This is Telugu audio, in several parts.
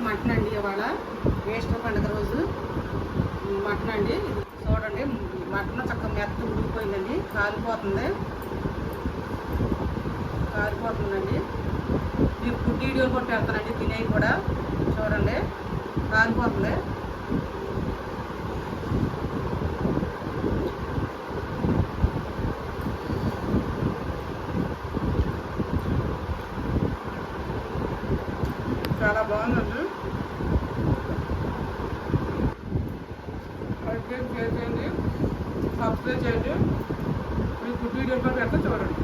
మటన్ అండి. ఇవాళ ఈస్టర్ పండుగ రోజు మటన్ అండి. చూడండి, మటన్ చక్కగా మెత్త ఉడికిపోయిందండి. కాలిపోతుందండి. మీకు ఫుడ్ వీడియోలు కూడా పెడతానండి, తినేవి కూడా చూడండి. కాలిపోతుంది. చాలా బాగుందండి. చేయండి, సబ్స్క్రైబ్ చేయండి. మీకు ఫుడ్ వీడియోలు కూడా పెడతా చూడండి.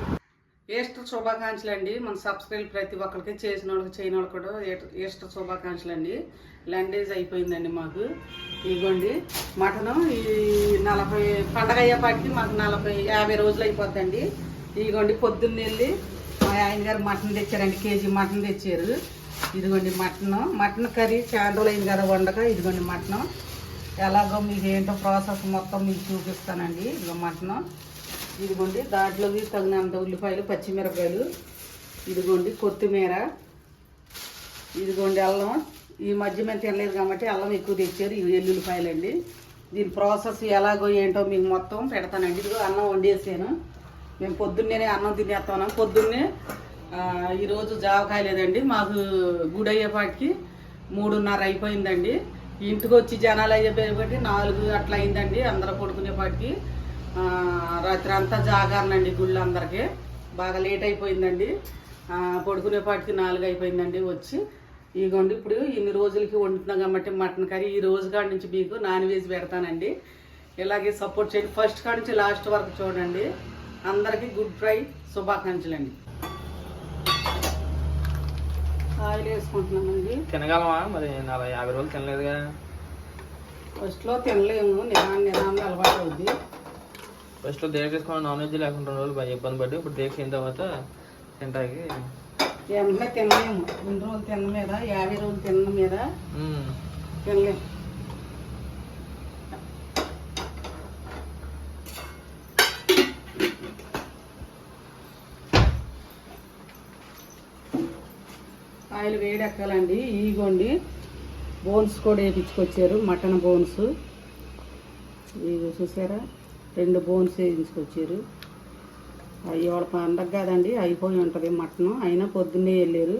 ఈస్టర్ శుభాకాంక్షలు అండి. మన సబ్స్క్రైబ్ ప్రతి ఒక్కరికి, చేసిన వాళ్ళకి చేయని వాళ్ళకి కూడా ఈస్టర్ శుభాకాంక్షలు అండి. లండేజ్ అయిపోయిందండి మాకు. ఇదిగోండి మటను. ఈ 40 పండగ అయ్యేపాటికి మాకు 50 రోజులు అయిపోద్దండి. ఇదిగోండి పొద్దున్న వెళ్ళి మా ఆయన గారు మటన్ తెచ్చారండి. కేజీ మటన్ తెచ్చారు. ఇదిగోండి మటన్ కర్రీ చాలా రోజులు అయింది కదా వండక. ఇదిగోండి మటను ఎలాగో మీకు ఏంటో ప్రాసెస్ మొత్తం మీకు చూపిస్తానండి. ఇదిగో మటను. ఇదిగోండి దాంట్లోకి తగినంత ఉల్లిపాయలు, పచ్చిమిరపకాయలు, ఇదిగోండి కొత్తిమీర, ఇదిగోండి అల్లం. ఈ మధ్య మేము తినలేదు కాబట్టి అల్లం ఎక్కువ తెచ్చారు. ఇవి ఎల్లుల్లిపాయలండి. దీని ప్రాసెస్ ఎలాగో ఏంటో మీకు మొత్తం పెడతానండి. ఇదిగో అన్నం వండేసాను. మేము పొద్దున్నే అన్నం తినేస్తాను. పొద్దున్నే ఈరోజు జావకాయ లేదండి. మాకు గుడి అయ్యేపాటికి 3:30 అయిపోయిందండి. ఇంటికి వచ్చి జనాలు అయ్యేపాటికి 4 అట్లా అయిందండి. అందరూ పడుకునేపాటికి రాత్రి అంతా జాగారనండి. గుళ్ళు అందరికీ బాగా లేట్ అయిపోయిందండి. పడుకునేపాటికి 4 అయిపోయిందండి. వచ్చి ఇదిగోండి ఇప్పుడు ఇన్ని రోజులకి వండుతున్నాం కాబట్టి మటన్ కర్రీ ఈ రోజు కాడి నుంచి మీకు నాన్ వెజ్ పెడతానండి. ఇలాగే సపోర్ట్ చేయండి. ఫస్ట్ కాడి నుంచి లాస్ట్ వరకు చూడండి. అందరికీ గుడ్ ఫ్రైడే శుభాకాంక్షలు అండి. ఆయిల్ వేసుకుంటున్నామండి. తినగలమా మరి? 50 రోజులు తినలేదుగా. ఫస్ట్లో తినలేము, నిదానంగా అలవాటు అవుద్ది. ఫస్ట్లో డేట్ వేసుకుని నాన్ వెజ్ లేకుండా 2 రోజులు బాగా ఇబ్బంది పడి ఇప్పుడు డేట్ అయిన తర్వాత తింటాకి వెంటనే తినలేము. 2 రోజులు తిన్న మీద 50 రోజులు తిన్న మీద తినలేము. ఆయిల్ వేడెక్కాలండి. ఇగోండి బోన్స్ కూడా వేయించుకొచ్చారు. మటన్ బోన్స్ ఇవి చూసారా, 2 బోన్స్ వేయించుకొచ్చారు. ఇవాళ పండగ కాదండి, అయిపోయి ఉంటుంది మటన్. అయినా పొద్దున్నే వెళ్ళారు.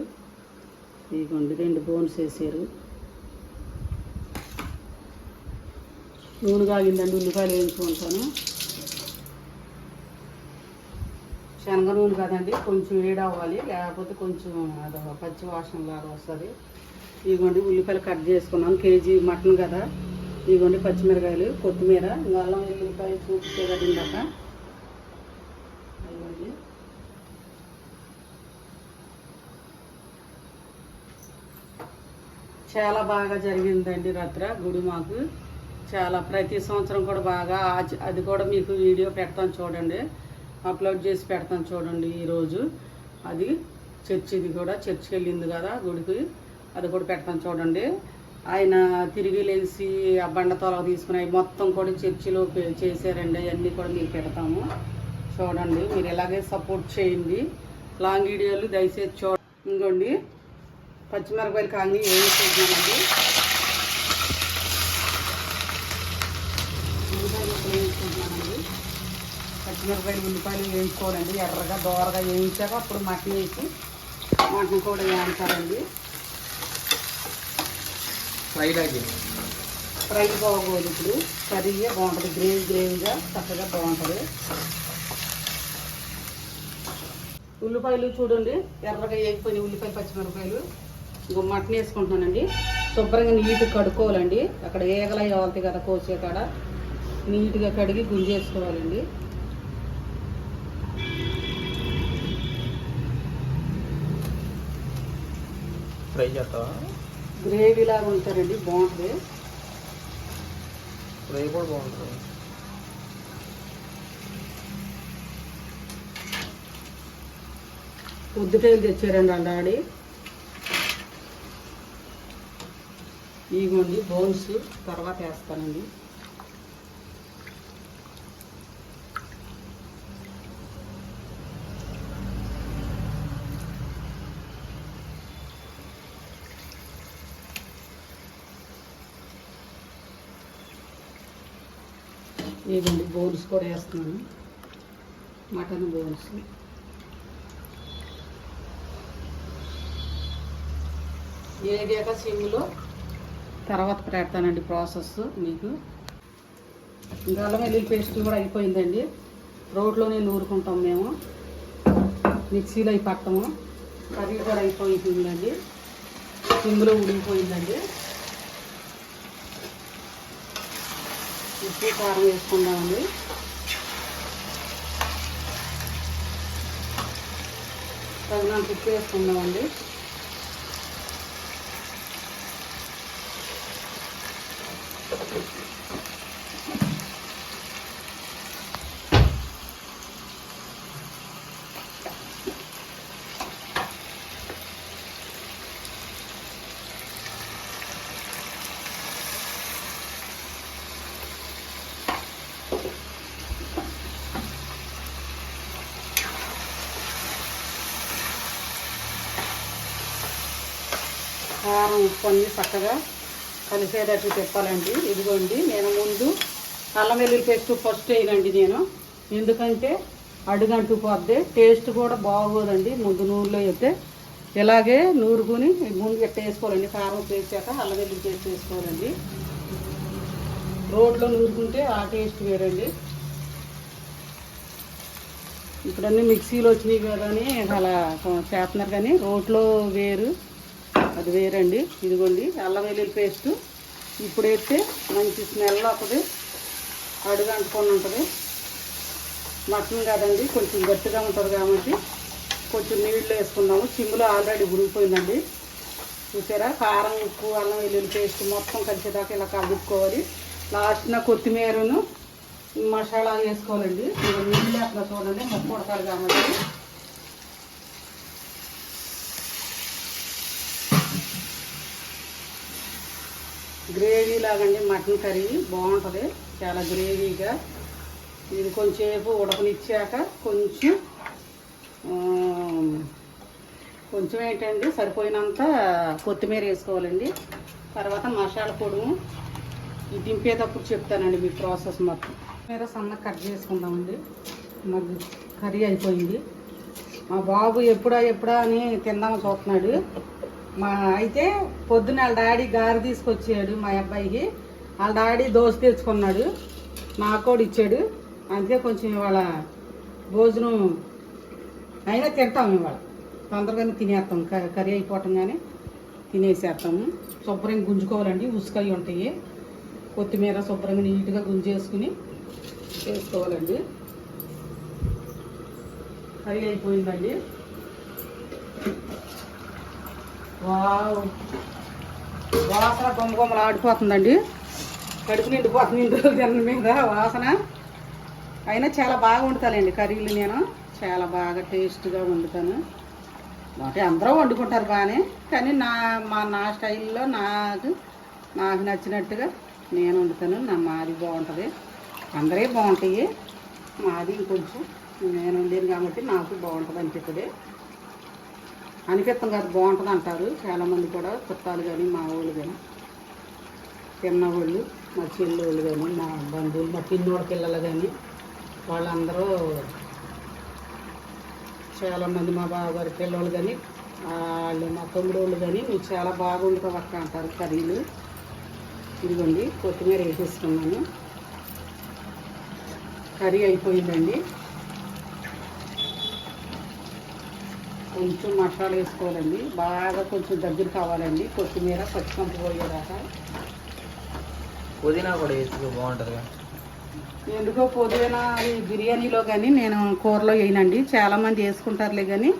ఇదిగోండి 2 బోన్స్ వేసారు. నూనె కాగిందండి. ఉల్లిపాయలు వేయించుకుంటాను. శనగ నూనె కదండి, కొంచెం వేడి అవ్వాలి, లేకపోతే కొంచెం అదొక పచ్చి వాసన లాగా వస్తుంది. ఇదిగోండి ఉల్లిపాయలు కట్ చేసుకున్నాను. కేజీ మటన్ కదా. ఇదిగోండి పచ్చిమిరకాయలు, కొత్తిమీర, అల్లం వెల్లుల్లిపాయలు చూపిస్తే కదా ఇందాక. ఇదిగోండి చాలా బాగా జరిగిందండి రాత్రి గుడి మాకు. చాలా ప్రతి సంవత్సరం కూడా బాగా అది కూడా మీకు వీడియో పెడతాను చూడండి. అప్లోడ్ చేసి పెడతాను చూడండి. ఈరోజు అది చర్చిది కూడా, చర్చికి వెళ్ళింది కదా గుడికి, అది కూడా పెడతాను చూడండి. ఆయన తిరిగి లేచి ఆ బండ తొలగ తీసుకుని మొత్తం కూడా చర్చిలో చేశారండి. అవన్నీ కూడా మీకు పెడతాము చూడండి. మీరు ఎలాగే సపోర్ట్ చేయండి. లాంగ్ వీడియోలు దయచేసి చూడండి. ఇంకోండి పచ్చిమిరపకాయలు కానీ ఏం చేద్దామండి. వేయించుకుంటున్నానండి. పచ్చిమిరపకాయలు, ఉల్లిపాయలు వేయించుకోవాలండి. ఎర్రగా దోరగా వేయించాక అప్పుడు మటన్ వేసి మటన్ కూడా వేయించాలండి. ఫ్రై బాగోదు. ఇప్పుడు కర్రీగా బాగుంటుంది. గ్రేవీగా చక్కగా బాగుంటుంది. ఉల్లిపాయలు చూడండి ఎర్రగా వేగిపోయినాయి. ఉల్లిపాయలు, పచ్చిమిరపకాయలు. ఇంకో మటన్ వేసుకుంటున్నానండి. శుభ్రంగా నీట్గా కడుక్కోవాలండి. అక్కడ ఏగలై అవుతాయి కదా కోసే కాడ, నీట్గా కడిగి గుంజేసుకోవాలండి. ఫ్రై చేస్తావా? గ్రేవీ లాగా ఉంటారండి, బాగుంటుంది. ఫ్రై కూడా బాగుంటుంది. పొద్దుటేలు తెచ్చారండి వాళ్ళ డాడీ. ఇదిగోండి బోన్స్ తర్వాత వేస్తానండి. ఇదండి బౌల్స్ కూడా వేస్తున్నాను, మటన్ బౌల్స్. ఏగాక సిమ్లో తర్వాత పెడతానండి ప్రాసెస్ మీకు. ఇంకా అల్లం వెల్లుల్లి పేస్ట్ కూడా అయిపోయిందండి. రోడ్లోనే నూరుకుంటాం మేము, మిక్సీలో అయి పట్టము. కర్రీ కూడా అయిపోయిందండి, సిమ్లో ఉడికిపోయిందండి. ఉప్పు కారం వేసుకుందామండి. తగినంత ఉప్పు వేసుకుందామండి. కారం ఉప్పు అన్నీ చక్కగా కలిసేటట్టు తిప్పాలండి. ఇదిగోండి, నేను ముందు అల్లం వెల్లుల్లి పేస్ట్ ఫస్ట్ వేయనండి నేను, ఎందుకంటే అడుగంటు పోద్ది, టేస్ట్ కూడా బాగోదండి. ముందు నూనెలో అయితే ఇలాగే నూరుకుని ముందు గట్ట వేసుకోవాలండి. కారం వేసాక అల్లం వెల్లుల్లి పేస్ట్ వేసుకోవాలండి. రోడ్లో నూరుకుంటే ఆ టేస్ట్ వేరండి. ఇప్పుడన్నీ మిక్సీలో వచ్చినాయి కదా అని అలా చేస్తున్నారు, కానీ రోట్లో వేరు, అది వేరండి. ఇదిగోండి అల్లం వెల్లుల్లి పేస్ట్ ఇప్పుడు వేస్తే మంచి స్మెల్ వస్తుంది, అడుగు అంటుకొని ఉంటుంది. మటన్ కదండి, కొంచెం గట్టిగా ఉంటుంది కాబట్టి కొంచెం నీళ్ళు వేసుకుందాము. సిమ్లో ఆల్రెడీ ఉడికిపోయిందండి. చూసారా, కారం ఉప్పు అల్లం వెల్లుల్లి పేస్ట్ మొత్తం కలిసేదాకా ఇలా కలుపుకోవాలి. లాస్ట్న కొత్తిమీరను మసాలా వేసుకోవాలండి. నీళ్ళు అట్లా చూడండి, మొక్క ఉడకాలి కాబట్టి. గ్రేవీ లాగండి మటన్ కర్రీ బాగుంటుంది, చాలా గ్రేవీగా. ఇది కొంచెంసేపు ఉడకనిచ్చాక కొంచెం ఏంటండి సరిపోయినంత కొత్తిమీర వేసుకోవాలండి. తర్వాత మసాలా పొడుము ఇది దింపేటప్పుడు చెప్తానండి మీ ప్రాసెస్ మొత్తం. కొత్తిమీర సన్నగా కట్ చేసుకుందామండి. మరి కర్రీ అయిపోయింది. మా బాబు ఎప్పుడా అని తిందామని చూస్తున్నాడు. అయితే పొద్దున్న వాళ్ళ డాడీ గారి తీసుకొచ్చాడు మా అబ్బాయికి. వాళ్ళ డాడీ దోశ తెచ్చుకున్నాడు, నాకు కూడా ఇచ్చాడు. అందుకే కొంచెం ఇవాళ భోజనం అయినా తింటాము. ఇవాళ తొందరగానే తినేస్తాం, కర్రీ అయిపోవటంగానే తినేసేస్తాము. శుభ్రంగా గుంజుకోవాలండి, ఉసుకవి ఉంటాయి. కొత్తిమీర శుభ్రంగా నీట్గా గుంజేసుకుని వేసుకోవాలండి. కర్రీ అయిపోయిందండి. వావ్, వాసన గుమ్మగుమ్మలు ఆడిపోతుందండి. కడుపు నిండిపోతుంది ఇంటి రోజు జనం మీద వాసన. అయినా చాలా బాగా వండుతానండి కర్రీలు, నేను చాలా బాగా టేస్ట్గా వండుతాను. అంటే అందరూ వండుకుంటారు బాగానే, కానీ నా స్టైల్లో నాకు నచ్చినట్టుగా నేను వండుతాను. మాది బాగుంటుంది, అందరే బాగుంటాయి. మాది ఇంకొంచెం నేను వండాను కాబట్టి నాకు బాగుంటుంది అనిపిస్తుంది. అనిపిస్తాం కాదు, బాగుంటుంది అంటారు చాలామంది కూడా, చుట్టాలు కానీ మా వాళ్ళు కానీ, తిన్నవాళ్ళు, మా చెల్లెళ్ళు కానీ, మా బంధువులు, మా పిన్నోడి పిల్లలు కానీ, వాళ్ళందరూ చాలామంది, మా బావగారి పిల్లలు కానీ, వాళ్ళు మా తమ్ముడు వాళ్ళు కానీ, మీకు చాలా బాగుంటుంది అక్క అంటారు కర్రీలు. ఇదిగోండి కొత్తిమీర వేసేసుకున్నాను. కర్రీ అయిపోయిందండి. కొంచెం మసాలా వేసుకోవాలండి, బాగా కొంచెం దగ్గర కావాలండి. కొత్తిమీర పచ్చికంపు పోయేదాకా. పుదీనా కూడా వేసుకో బాగుంటుంది. ఎందుకో పుదీనా అది బిర్యానీలో కానీ నేను కూరలో వేయనండి. చాలామంది వేసుకుంటారులే, కానీ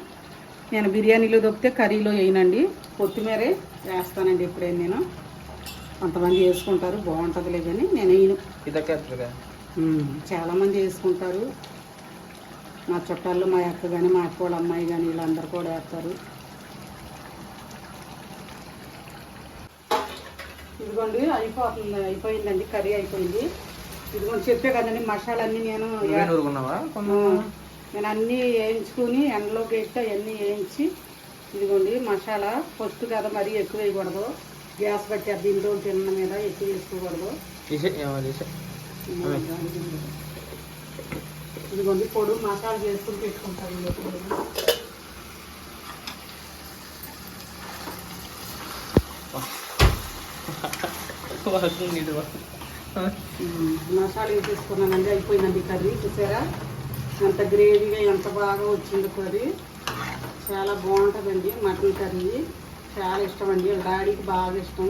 నేను బిర్యానీలో దొరికితే కర్రీలో వేయనండి. కొత్తిమీరే వేస్తానండి ఎప్పుడైనా. నేను కొంతమంది వేసుకుంటారు, బాగుంటుందిలే, కానీ నేను వేయను. చాలామంది వేసుకుంటారు. మా చుట్టాల్లో మా అక్క కానీ, మా అక్క వాళ్ళ అమ్మాయి కానీ, వీళ్ళందరూ కూడా వేస్తారు. ఇదిగోండి అయిపోయిందండి, కర్రీ అయిపోయింది. ఇదిగోండి చెప్పే కదండి మసాలన్నీ నేను అన్నీ వేయించుకుని ఎండలో పెట్టి అవన్నీ వేయించి. ఇదిగోండి మసాలా ఫస్ట్ కదా, మరీ ఎక్కువ వేయకూడదు, గ్యాస్ పట్టి దీంట్లో తిన్న మీద ఎక్కువ వేసుకోకూడదు. ఇదిగోండి పొడి మసాలా చేసుకుని పెట్టుకుంటారు మసాలా వేసేసుకున్నానండి. అయిపోయిందండి కర్రీ. చూసారా ఎంత గ్రేవీగా ఎంత బాగా వచ్చింది కర్రీ. చాలా బాగుంటుందండి మటన్ కర్రీ. చాలా ఇష్టం అండి. వాళ్ళ డాడీకి బాగా ఇష్టం.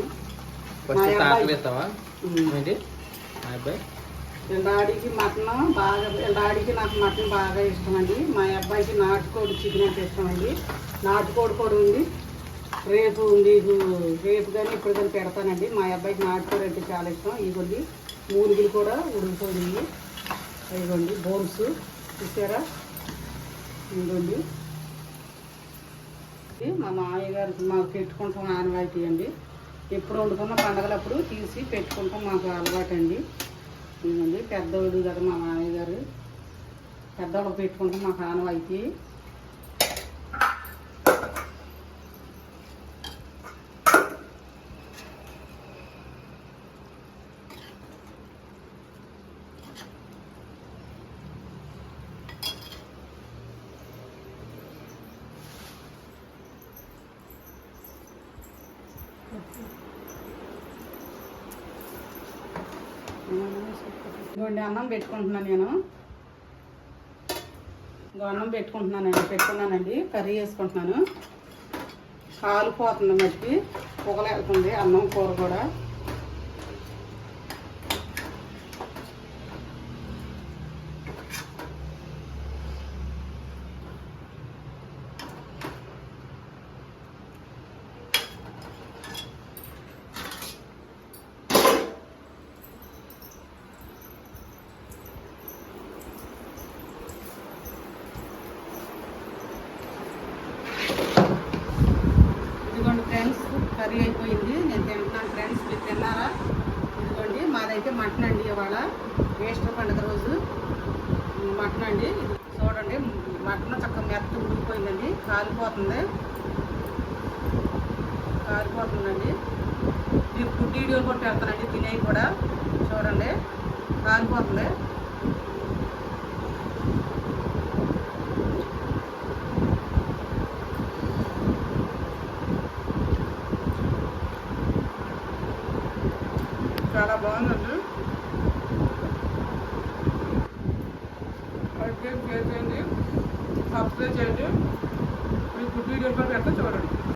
వీళ్ళ డాడీకి మటన్ బాగా, వీళ్ళ డాడీకి నాకు మటన్ బాగా ఇష్టం అండి. మా అబ్బాయికి నాటుకోడి చికెన్ అంటే ఇష్టం అండి. నాటుకోడి కూడా ఉంది. రేపు కానీ ఇప్పుడు కానీ పెడతానండి. మా అబ్బాయికి నాటుకోడి అంటే చాలా ఇష్టం. ఇదిగోండి మూలికలు కూడా ఉడికిపోయింది. ఇదిగోండి బోన్స్ చూసారా. ఇదిగోండి మా మామయ్య గారికి మాకు పెట్టుకుంటాం ఆనవాయితీ అండి. ఎప్పుడు వండుకున్న పండగలప్పుడు తీసి పెట్టుకుంటాం, మాకు అలవాటు అండి. ఇదిగోండి పెద్దోడు కదా మా మామయ్య గారు, పెద్దోడు పెట్టుకుంటాం మాకు ఆనవాయితీ. ఇదిగోండి అన్నం పెట్టుకుంటున్నాను నేను. అన్నం పెట్టుకున్నానండి. కర్రీ వేసుకుంటున్నాను. కాలిపోతుంది మట్టి, పొగలేస్తుంది అన్నం కూర కూడా. ఫ్రెండ్స్ కర్రీ అయిపోయింది. నేను తింటున్నాను ఫ్రెండ్స్, మీరు తిన్నారా? ఇదిగోండి మాదైతే మటన్ అండి. ఇవాళ ఈస్టర్ పండుగ రోజు మటన్ అండి. చూడండి మటన్ చక్కగా మెత్త ఉడికిపోయిందండి. కాలిపోతుందండి. మీరు ఫుడ్ వీడియోలు కూడా పెడతానండి, తినేవి కూడా చూడండి. కాలిపోతుంది. చాలా బాగుందండి. సబ్స్క్రైబ్ చేయండి. మీకు ఫుడ్ వీడియోలు కూడా పెడతా చూడండి.